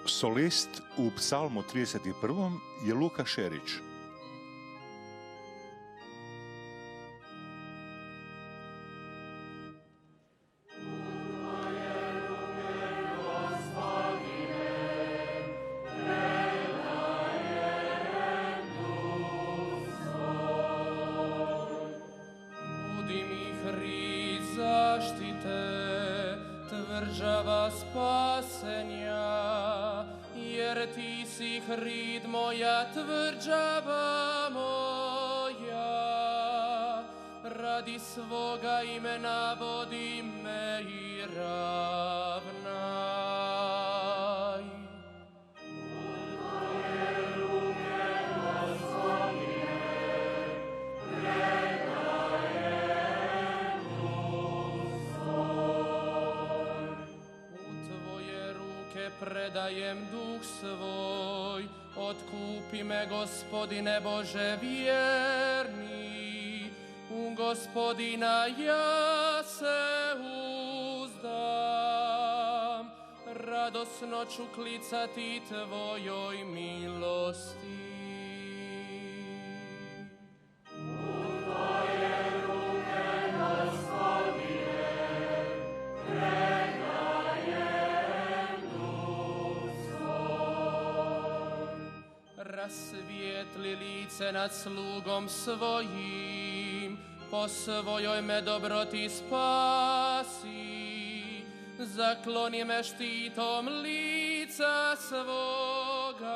Solist u psalmu 31. je Luka Šerić. Budi mi hrid zaštite, tvrđava spasenja, jer ti si hrid moja, tvrđava moja. Radi svoga imena vodi me i ravnaj. Predajem duh svoj, otkupi me, Gospodine Bože vjerni, u Gospodina ja se uzdam, radosno ću klicati tvojoj milosti. Rasvijetli lice nad slugom svojim, po svojoj me dobroti spasi, zakloni me štitom lica svoga,